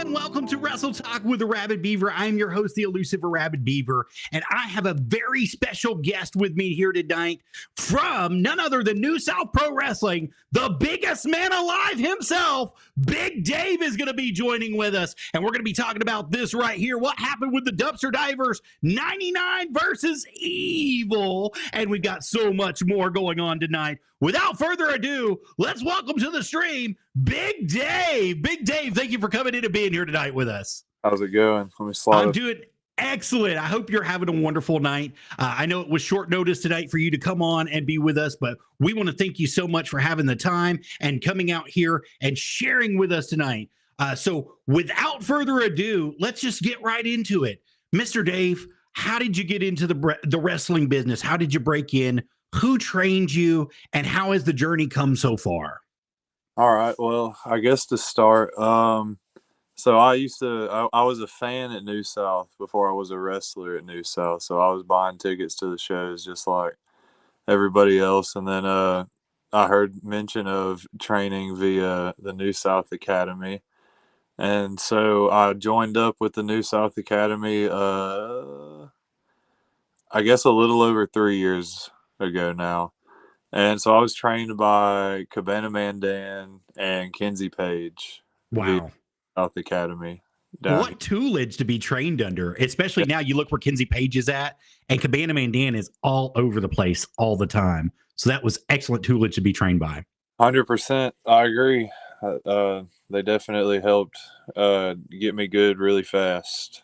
everyone. Welcome to Wrestle Talk with Arabbidb3aver. I'm your host, the elusive Arabbidb3aver, and I have a very special guest with me here tonight from none other than New South Pro Wrestling. The biggest man alive himself, Big Dave, is going to be joining with us, and we're going to be talking about this right here. What happened with the Dumpster Divers 99 versus Evil, and we've got so much more going on tonight. Without further ado, let's welcome to the stream Big Dave. Big Dave, thank you for coming in and being here tonight with us. How's it going? Let me slide. I'm doing excellent. I hope you're having a wonderful night. I know it was short notice tonight for you to come on and be with us, but we want to thank you so much for having the time and coming out here and sharing with us tonight. So without further ado, let's just get right into it. Mr. Dave, how did you get into the wrestling business? How did you break in? Who trained you, and how has the journey come so far? All right. Well, I guess to start, so I was a fan at New South before I was a wrestler at New South. So I was buying tickets to the shows just like everybody else. And then I heard mention of training via the New South Academy. And so I joined up with the New South Academy, I guess a little over 3 years ago now. And so I was trained by Cabana Man Dan and Kenzie Page. Wow. South Academy. What tutelage to be trained under, especially now you look where Kenzie Page is at, and Cabana Man Dan is all over the place all the time. So that was excellent tutelage to be trained by. 100%. I agree. They definitely helped get me good really fast.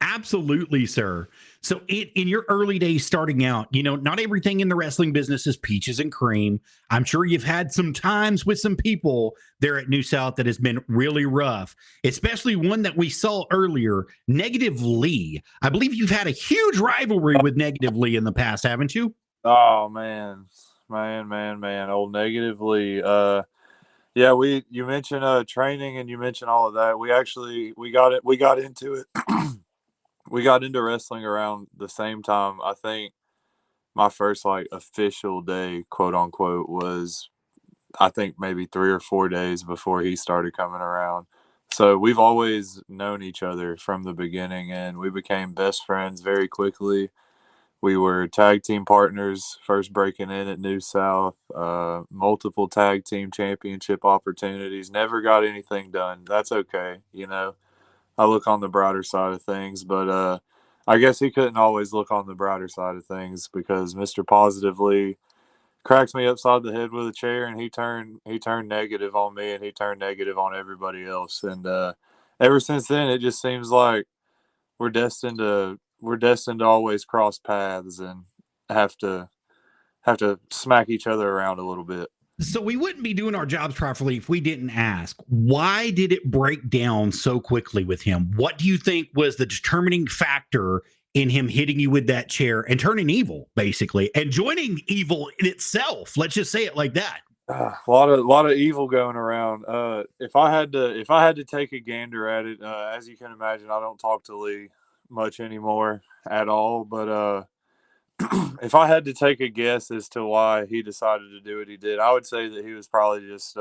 Absolutely, sir. So in your early days starting out, you know, not everything in the wrestling business is peaches and cream. I'm sure you've had some times with some people there at New South that has been really rough, especially one that we saw earlier, Negative Lee. I believe you've had a huge rivalry with Negative Lee in the past, haven't you? Oh, man. Old Negative Lee. Yeah, you mentioned training and you mentioned all of that. We got into it. We got into wrestling around the same time. I think my first official day, quote unquote, was I think maybe 3 or 4 days before he started coming around. So we've always known each other from the beginning, and we became best friends very quickly. We were tag team partners first breaking in at New South, multiple tag team championship opportunities, never got anything done. That's okay, you know. I look on the brighter side of things, but I guess he couldn't always look on the brighter side of things because Mr. Positively cracks me upside the head with a chair, and he turned negative on me, and he turned negative on everybody else. And ever since then, it just seems like we're destined to always cross paths and have to smack each other around a little bit. So we wouldn't be doing our jobs properly if we didn't ask, why did it break down so quickly with him? What do you think was the determining factor in him hitting you with that chair and turning evil, basically, and joining evil in itself? Let's just say it like that. A lot of evil going around. If I had to take a gander at it, as you can imagine, I don't talk to Lee much anymore at all. But if I had to take a guess as to why he decided to do what he did, I would say that he was probably just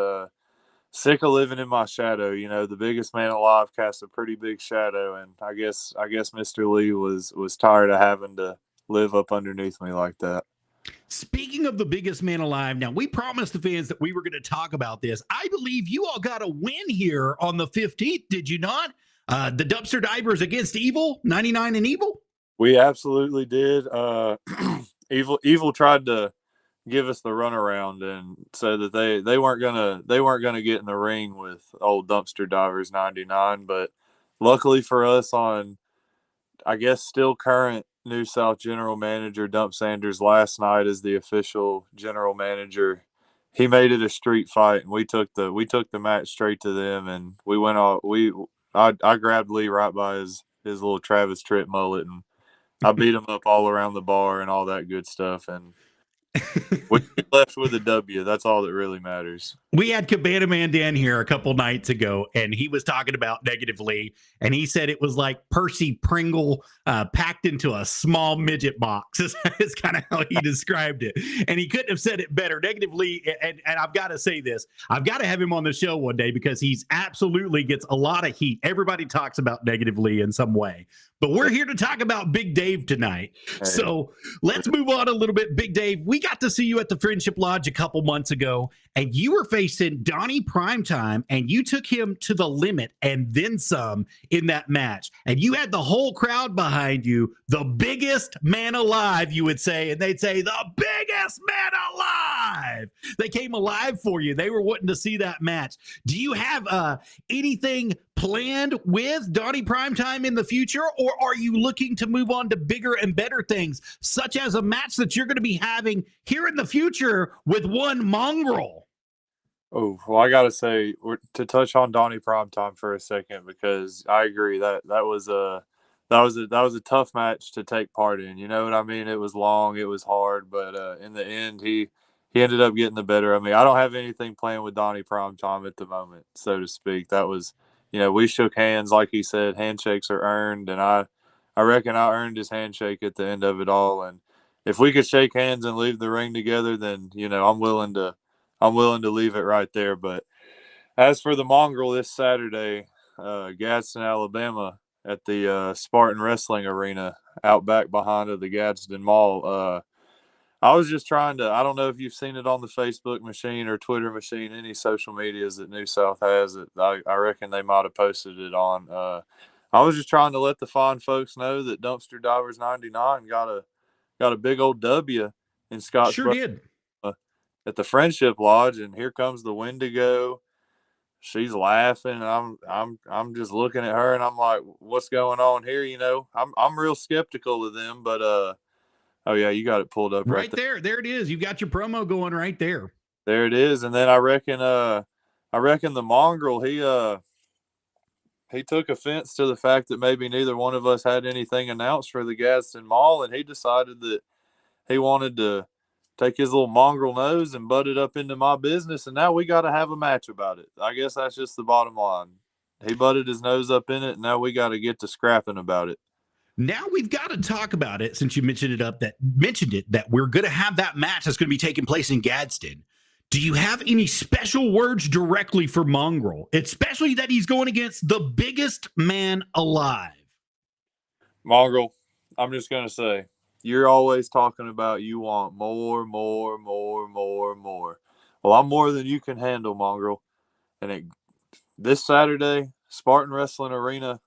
sick of living in my shadow. You know, the biggest man alive casts a pretty big shadow, and I guess Mr. Lee was tired of having to live up underneath me like that. Speaking of the biggest man alive, now we promised the fans that we were going to talk about this. I believe you all got a win here on the 15th, did you not? The Dumpster Divers against Evil, 99 and Evil? We absolutely did. Evil tried to give us the runaround and said that they weren't gonna get in the ring with old Dumpster Divers 99. But luckily for us, on I guess still current New South general manager Dump Sanders last night as the official general manager, he made it a street fight, and we took the match straight to them, and we went all I grabbed Lee right by his little Travis Tritt mullet, and I beat him up all around the bar and all that good stuff. And We left with a W. That's all that really matters. We had Cabana Man Dan here a couple nights ago, and he was talking about negatively, and he said it was like Percy Pringle packed into a small midget box. Is kind of how he described it, and he couldn't have said it better. Negatively, and I've got to say this, I've got to have him on the show one day because he's absolutely gets a lot of heat. Everybody talks about negatively in some way, but we're here to talk about Big Dave tonight. Hey. So let's move on a little bit. Big Dave, we got to see you at the Friendship Lodge a couple months ago, and you were facing Donnie Primetime, and you took him to the limit and then some in that match. And you had the whole crowd behind you, the biggest man alive, you would say, and they'd say, the biggest man alive. They came alive for you. They were wanting to see that match. Do you have anything planned with Donnie Primetime in the future, or are you looking to move on to bigger and better things, such as a match that you're going to be having here in the future with one Mongrel? Oh, well, I gotta say, to touch on Donnie Primetime for a second, because I agree that was a tough match to take part in. You know what I mean? It was long, it was hard, but in the end, he ended up getting the better of me. I don't have anything planned with Donnie Primetime at the moment, so to speak. That was, we shook hands, like he said. Handshakes are earned, and I reckon I earned his handshake at the end of it all. And if we could shake hands and leave the ring together, then I'm willing to leave it right there. But as for the Mongrel this Saturday, Gadsden, Alabama, at the Spartan Wrestling Arena out back behind of the Gadsden Mall, I was just trying to, I don't know if you've seen it on the Facebook machine or Twitter machine, any social medias that New South has. I reckon they might have posted it on. I was just trying to let the fine folks know that Dumpster Divers 99 got a big old W in Scottsboro. Sure did. At the Friendship Lodge, and here comes the Wendigo. She's laughing, and I'm just looking at her, and I'm like, "What's going on here?" I'm real skeptical of them, but oh yeah, you got it pulled up right there. There it is. You got your promo going right there. There it is, and then I reckon the Mongrel he took offense to the fact that maybe neither one of us had anything announced for the Gadsden Mall, and he decided that he wanted to take his little mongrel nose and butt it up into my business, and now we got to have a match about it. I guess that's just the bottom line. He butted his nose up in it, and now we got to get to scrapping about it. Now we've got to talk about it, since you mentioned it, that we're going to have that match that's going to be taking place in Gadsden. Do you have any special words directly for Mongrel, especially that he's going against the biggest man alive? Mongrel, I'm just going to say, you're always talking about you want more, more, more, more, more. Well, I'm more than you can handle, Mongrel. And this Saturday, Spartan Wrestling Arena,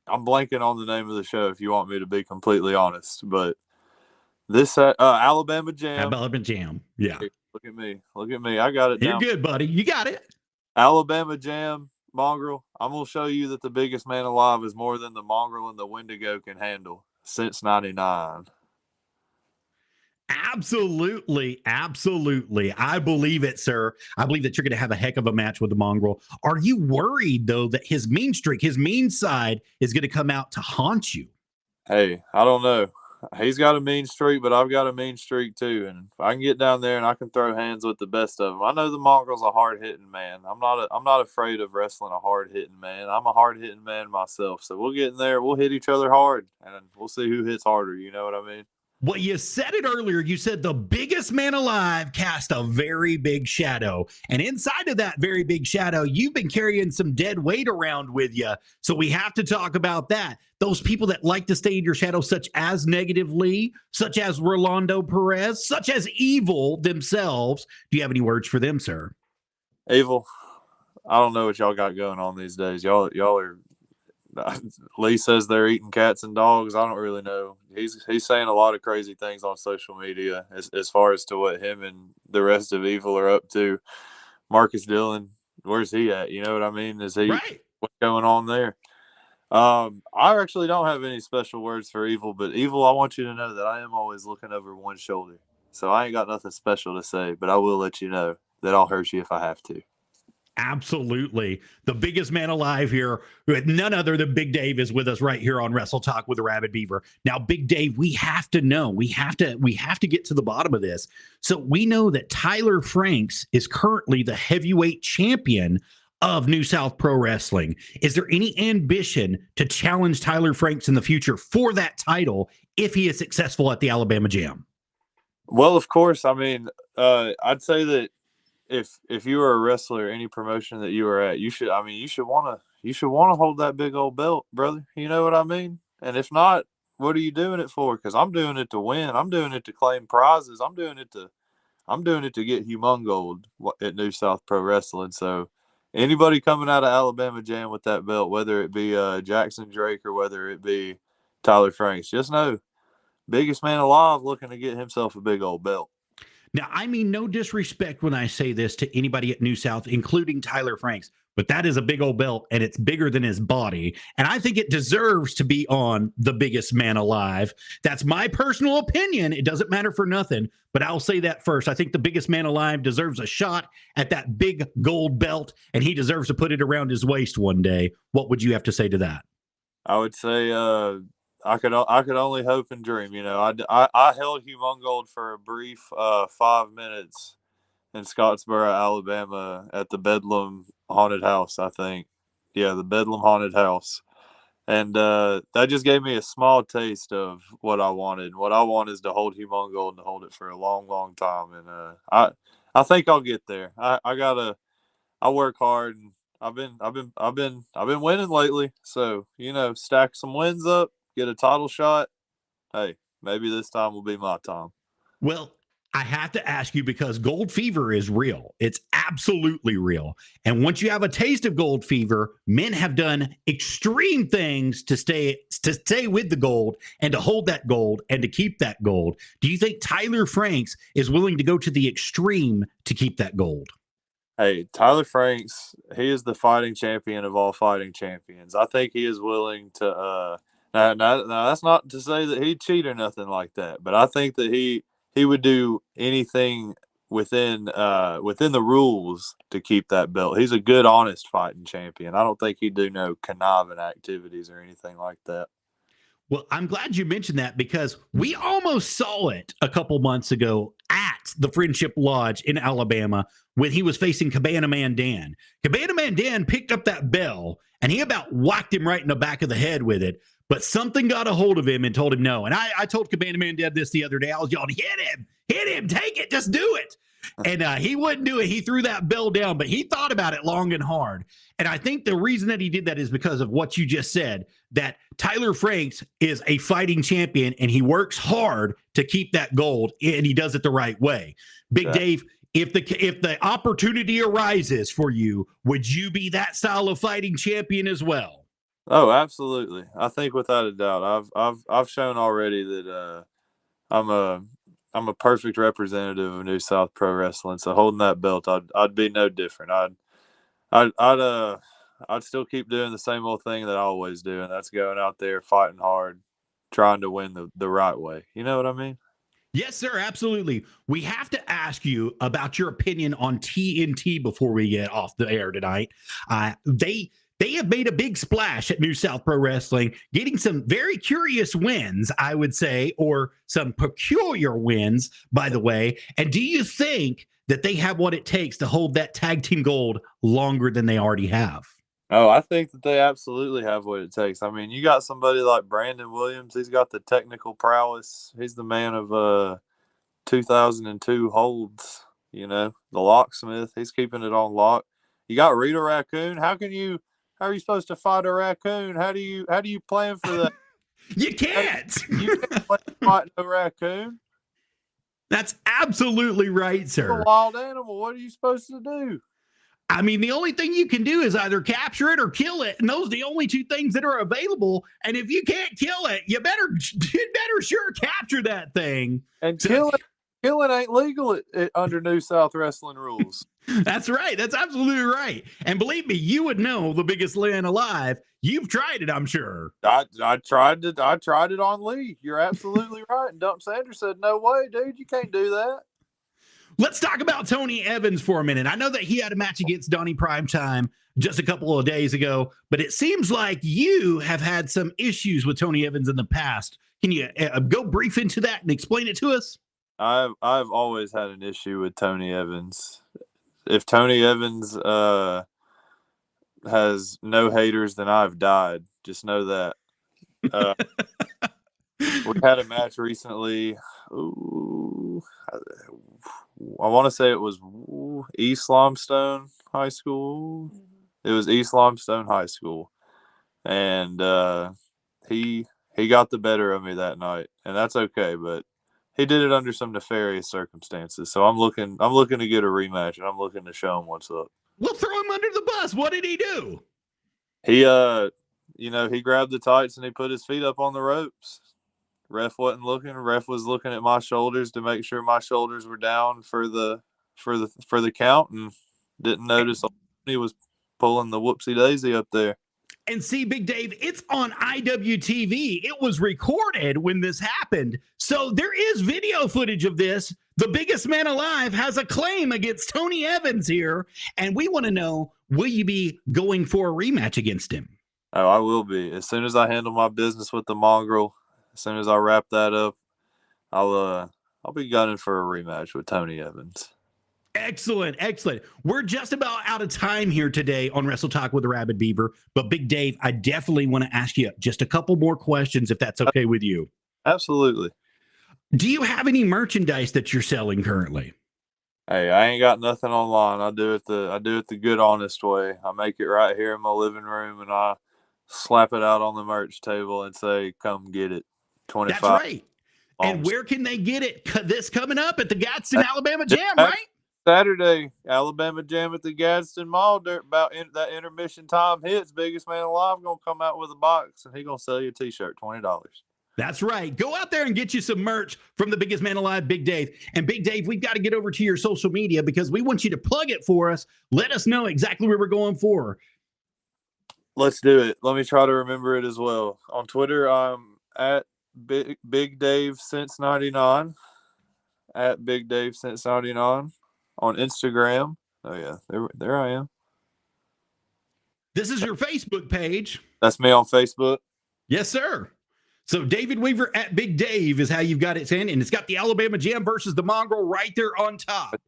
I'm blanking on the name of the show if you want me to be completely honest. But this Alabama Jam. Alabama Jam, yeah. Look at me. I got it down. You're good, buddy. You got it. Alabama Jam, Mongrel. I'm going to show you that the biggest man alive is more than the Mongrel and the Wendigo can handle. Since 99. Absolutely. I believe it, sir. I believe that you're going to have a heck of a match with the Mongrel. Are you worried, though, that his mean streak, his mean side is going to come out to haunt you? Hey, I don't know. He's got a mean streak, but I've got a mean streak too. And if I can get down there and I can throw hands with the best of them, I know the Mongrel's a hard-hitting man. I'm not afraid of wrestling a hard-hitting man. I'm a hard-hitting man myself. So we'll get in there. We'll hit each other hard, and we'll see who hits harder. You know what I mean? Well, you said it earlier. You said the biggest man alive cast a very big shadow. And inside of that very big shadow, you've been carrying some dead weight around with you. So we have to talk about that. Those people that like to stay in your shadow, such as Negatively, such as Rolando Perez, such as Evil themselves. Do you have any words for them, sir? Evil, I don't know what y'all got going on these days. Y'all are. Lee says they're eating cats and dogs. I don't really know. He's saying a lot of crazy things on social media as far as to what him and the rest of Evil are up to. Marcus Dillon, where's he at? You know what I mean? Is he right? What's going on there? I actually don't have any special words for Evil, but Evil, I want you to know that I am always looking over one shoulder. So I ain't got nothing special to say, but I will let you know that I'll hurt you if I have to. Absolutely. The biggest man alive here, none other than Big Dave, is with us right here on Wrestle Talk with the Rabid Beaver. Now, Big Dave, we have to know, we have to get to the bottom of this. So we know that Tyler Franks is currently the heavyweight champion of New South Pro Wrestling. Is there any ambition to challenge Tyler Franks in the future for that title if he is successful at the Alabama Jam? Well, of course. I mean, I'd say that if you were a wrestler, any promotion that you were at, you should want to hold that big old belt, brother. You know what I mean? And if not, what are you doing it for? Because I'm doing it to win. I'm doing it to claim prizes. I'm doing it to get humongold at New South Pro Wrestling. So anybody coming out of Alabama Jam with that belt, whether it be Jackson Drake or whether it be Tyler Franks, just know, biggest man alive looking to get himself a big old belt. Now, I mean no disrespect when I say this to anybody at New South, including Tyler Franks, but that is a big old belt and it's bigger than his body. And I think it deserves to be on the biggest man alive. That's my personal opinion. It doesn't matter for nothing, but I'll say that first. I think the biggest man alive deserves a shot at that big gold belt, and he deserves to put it around his waist one day. What would you have to say to that? I would say, I could only hope and dream. You know, I held humongold for a brief 5 minutes in Scottsboro, Alabama, at the Bedlam Haunted House. I think, yeah, the Bedlam Haunted House, and that just gave me a small taste of what I wanted. What I want is to hold humongold and to hold it for a long, long time. And I think I'll get there. I work hard, and I've been winning lately. So, you know, stack some wins up, get a title shot. Hey, maybe this time will be my time. Well, I have to ask you because gold fever is real. It's absolutely real. And once you have a taste of gold fever, men have done extreme things to stay with the gold and to hold that gold and to keep that gold. Do you think Tyler Franks is willing to go to the extreme to keep that gold? Hey, Tyler Franks, he is the fighting champion of all fighting champions. I think he is willing to now that's not to say that he'd cheat or nothing like that, but I think that he would do anything within the rules to keep that belt. He's a good, honest fighting champion. I don't think he'd do no conniving activities or anything like that. Well, I'm glad you mentioned that because we almost saw it a couple months ago at the Friendship Lodge in Alabama when he was facing Cabana Man Dan. Cabana Man Dan picked up that bell and he about whacked him right in the back of the head with it. But something got a hold of him and told him no. And I told Cabana Man Dan this the other day. I was yelling, hit him, take it, just do it. And he wouldn't do it. He threw that bell down, but he thought about it long and hard. And I think the reason that he did that is because of what you just said, that Tyler Franks is a fighting champion and he works hard to keep that gold, and he does it the right way. Big Dave, if the opportunity arises for you, would you be that style of fighting champion as well? Oh, absolutely. I think without a doubt, I've shown already that I'm a perfect representative of New South Pro Wrestling. So holding that belt, I'd be no different. I'd still keep doing the same old thing that I always do, and that's going out there fighting hard, trying to win the right way. You know what I mean? Yes, sir, absolutely. We have to ask you about your opinion on TNT before we get off the air tonight. They have made a big splash at New South Pro Wrestling, getting some very curious wins, I would say, or some peculiar wins, by the way. And do you think that they have what it takes to hold that tag team gold longer than they already have? Oh, I think that they absolutely have what it takes. I mean, you got somebody like Brandon Williams. He's got the technical prowess. He's the man of 2002 holds, you know, the locksmith. He's keeping it on lock. You got Rita Raccoon. How are you supposed to fight a raccoon? How do you plan for that? You can't. You can't plan to fight a raccoon. That's absolutely right, sir. It's a wild animal. What are you supposed to do? I mean, the only thing you can do is either capture it or kill it. And those are the only two things that are available. And if you can't kill it, you better sure capture that thing. And killing ain't legal under New South Wrestling rules. That's right. That's absolutely right. And believe me, you would know the biggest land alive. You've tried it, I'm sure. I tried it on Lee. You're absolutely right. And Dump Sanders said, "No way, dude, you can't do that." Let's talk about Tony Evans for a minute. I know that he had a match against Donnie Primetime just a couple of days ago, but it seems like you have had some issues with Tony Evans in the past. Can you go brief into that and explain it to us? I've always had an issue with Tony Evans. If Tony Evans has no haters, then I've died. Just know that. We had a match recently. Ooh, I want to say it was East Limestone High School. It was East Limestone High School, and he got the better of me that night, and that's okay. But he did it under some nefarious circumstances. So I'm looking to get a rematch, and I'm looking to show him what's up. We'll throw him under the bus. What did he do? He he grabbed the tights and he put his feet up on the ropes. Ref wasn't looking. Ref was looking at my shoulders to make sure my shoulders were down for the count, and didn't notice he was pulling the whoopsie daisy up there. And see, Big Dave, it's on IWTV. It was recorded when this happened. So there is video footage of this. The biggest man alive has a claim against Tony Evans here. And we want to know, will you be going for a rematch against him? Oh, I will be. As soon as I handle my business with the mongrel, as soon as I wrap that up, I'll be gunning for a rematch with Tony Evans. Excellent, excellent. We're just about out of time here today on Wrestle Talk with Arabbidb3aver. But Big Dave, I definitely want to ask you just a couple more questions, if that's okay with you. Absolutely. Do you have any merchandise that you're selling currently? Hey, I ain't got nothing online. I do it the good, honest way. I make it right here in my living room, and I slap it out on the merch table and say, "Come get it." 25. That's right. And where can they get it? This coming up at the Gadsden, Alabama Jam, right? Saturday, Alabama Jam at the Gadsden Mall. About that intermission time hits, biggest man alive gonna come out with a box, and he gonna sell you a T-shirt, $20. That's right. Go out there and get you some merch from the biggest man alive, Big Dave. And Big Dave, we've got to get over to your social media because we want you to plug it for us. Let us know exactly where we're going for. Let's do it. Let me try to remember it as well. On Twitter, I'm at Big Dave since 99. At Big Dave since 99. On Instagram. Oh yeah, there I am. This is your Facebook page. That's me on Facebook. Yes, sir. So David Weaver at Big Dave is how you've got it in, and it's got the Alabama Jam versus the Mongrel right there on top.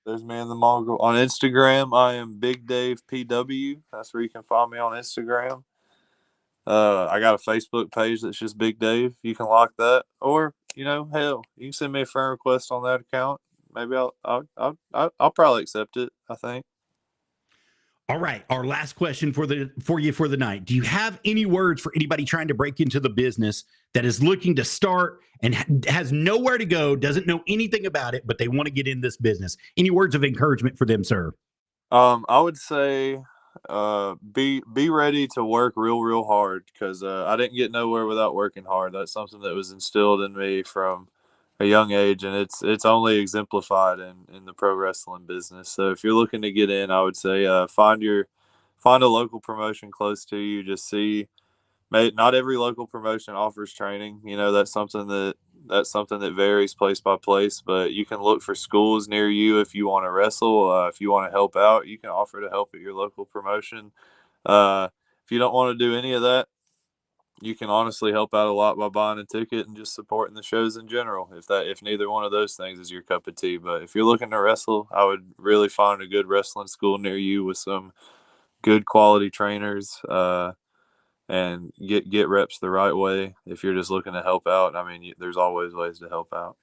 There's me and the Mongrel. On Instagram, I am Big Dave PW. That's where you can find me on Instagram. I got a Facebook page that's just Big Dave. You can like that, or hell, you can send me a friend request on that account. Maybe I'll probably accept it, I think. All right. Our last question for you for the night. Do you have any words for anybody trying to break into the business that is looking to start and has nowhere to go, doesn't know anything about it, but they want to get in this business? Any words of encouragement for them, sir? I would say be ready to work real hard, because I didn't get nowhere without working hard. That's something that was instilled in me from a young age, and it's only exemplified in the pro wrestling business. So if you're looking to get in, I would say find a local promotion close to you. Just see, not every local promotion offers training. That's something that varies place by place, but you can look for schools near you if you want to wrestle. If you want to help out, you can offer to help at your local promotion. If you don't want to do any of that, you can honestly help out a lot by buying a ticket and just supporting the shows in general, if neither one of those things is your cup of tea. But if you're looking to wrestle, I would really find a good wrestling school near you with some good quality trainers, and get reps the right way. If you're just looking to help out, I mean, there's always ways to help out,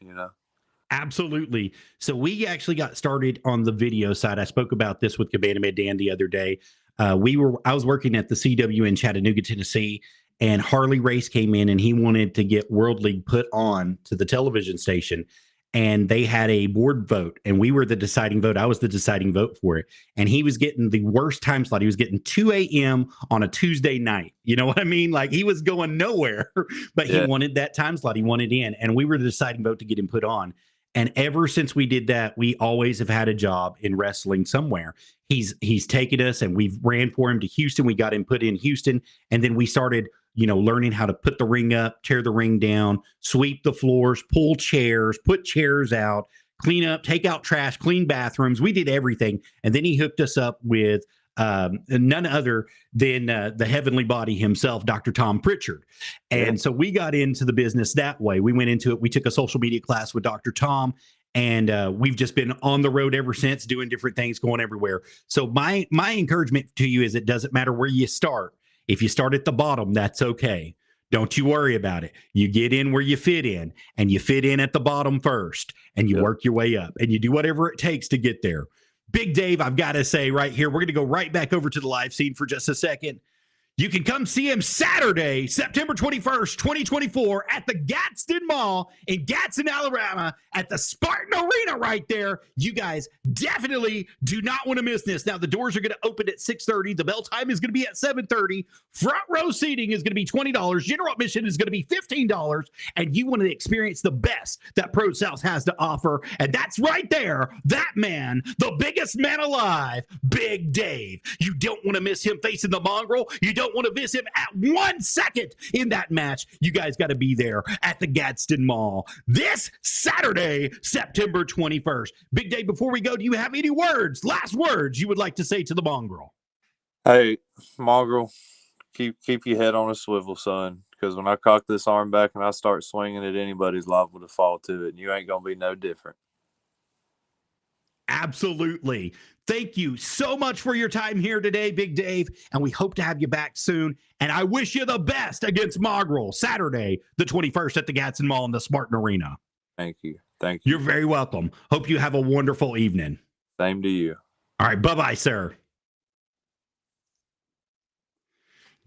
Absolutely. So we actually got started on the video side. I spoke about this with Cabana Med Dan the other day. I was working at the CW in Chattanooga, Tennessee, and Harley Race came in and he wanted to get World League put on to the television station. And they had a board vote, and we were the deciding vote. I was the deciding vote for it. And he was getting the worst time slot. He was getting 2 a.m. on a Tuesday night. You know what I mean? Like, he was going nowhere, but he wanted that time slot. He wanted in, and we were the deciding vote to get him put on. And ever since we did that, we always have had a job in wrestling somewhere. He's taken us, and we've ran for him to Houston. We got him put in Houston, and then we started learning how to put the ring up, tear the ring down, sweep the floors, pull chairs, put chairs out, clean up, take out trash, clean bathrooms. We did everything. And then he hooked us up with none other than the heavenly body himself, Dr. Tom Pritchard. And so we got into the business that way. We went into it. We took a social media class with Dr. Tom, and we've just been on the road ever since, doing different things, going everywhere. So my encouragement to you is, it doesn't matter where you start. If you start at the bottom, that's okay. Don't you worry about it. You get in where you fit in, and you fit in at the bottom first, and you work your way up, and you do whatever it takes to get there. Big Dave, I've got to say right here, we're going to go right back over to the live scene for just a second. You can come see him Saturday, September 21st, 2024 at the Gadsden Mall in Gadsden, Alabama, at the Spartan Arena right there. You guys definitely do not want to miss this. Now, the doors are going to open at 6:30. The bell time is going to be at 7:30. Front row seating is going to be $20. General admission is going to be $15. And you want to experience the best that Pro South has to offer. And that's right there, that man, the biggest man alive, Big Dave. You don't want to miss him facing the Mongrel. You don't want to miss him at 1 second in that match. You guys got to be there at the Gadsden Mall this Saturday, September 21st. Big Dave, before we go, do you have any last words you would like to say to the Mongrel? Hey, Mongrel, keep your head on a swivel, son, because when I cock this arm back and I start swinging it, anybody's liable to fall to it, and you ain't going to be no different. Absolutely. Thank you so much for your time here today, Big Dave, and we hope to have you back soon. And I wish you the best against Mongrel Saturday, the 21st at the Gadsden Mall in the Spartan Arena. Thank you. Thank you. You're very welcome. Hope you have a wonderful evening. Same to you. All right. Bye-bye, sir.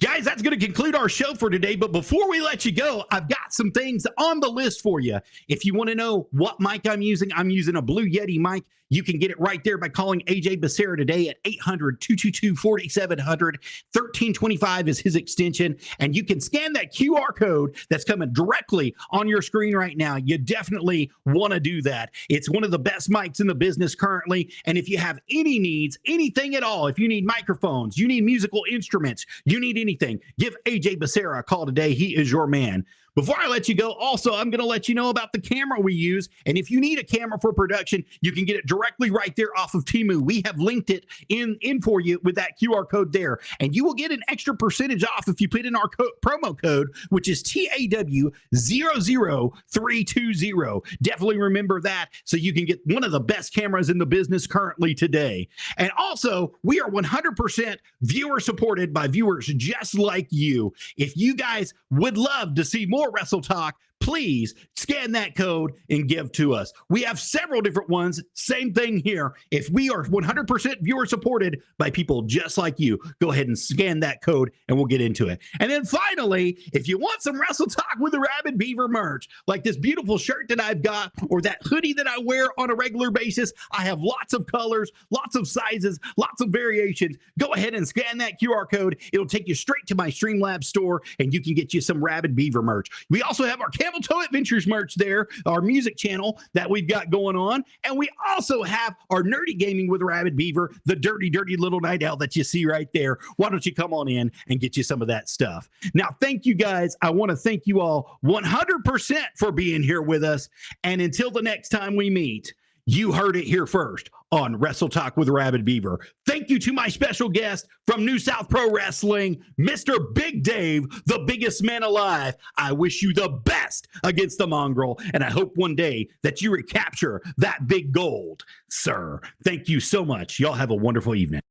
Guys, that's going to conclude our show for today. But before we let you go, I've got some things on the list for you. If you want to know what mic I'm using a Blue Yeti mic. You can get it right there by calling Arabbidb3aver today at 800-222-4700. 1325 is his extension. And you can scan that QR code that's coming directly on your screen right now. You definitely want to do that. It's one of the best mics in the business currently. And if you have any needs, anything at all, if you need microphones, you need musical instruments, you need anything, give Arabbidb3aver a call today. He is your man. Before I let you go, also, I'm going to let you know about the camera we use. And if you need a camera for production, you can get it directly right there off of Temu. We have linked it in for you with that QR code there. And you will get an extra percentage off if you put in our promo code, which is TAW00320. Definitely remember that so you can get one of the best cameras in the business currently today. And also, we are 100% viewer supported by viewers just like you. If you guys would love to see more Wrestle Talk, please scan that code and give to us. We have several different ones. Same thing here. If we are 100% viewer supported by people just like you, go ahead and scan that code and we'll get into it. And then finally, if you want some Wrestle Talk with the Arabbidb3aver merch, like this beautiful shirt that I've got or that hoodie that I wear on a regular basis, I have lots of colors, lots of sizes, lots of variations. Go ahead and scan that QR code. It'll take you straight to my Streamlabs store and you can get you some Arabbidb3aver merch. We also have our Camel Toe Adventures merch there, our music channel that we've got going on. And we also have our Nerdy Gaming with Arabbidb3aver, the dirty little night owl that you see right there. Why don't you come on in and get you some of that stuff? Now, thank you guys. I want to thank you all 100% for being here with us. And until the next time we meet, you heard it here first on Wrestle Talk with Arabbidb3aver. Thank you to my special guest from New South Pro Wrestling, Mr. Big Dave, the biggest man alive. I wish you the best against the Mongrel, and I hope one day that you recapture that big gold, sir. Thank you so much. Y'all have a wonderful evening.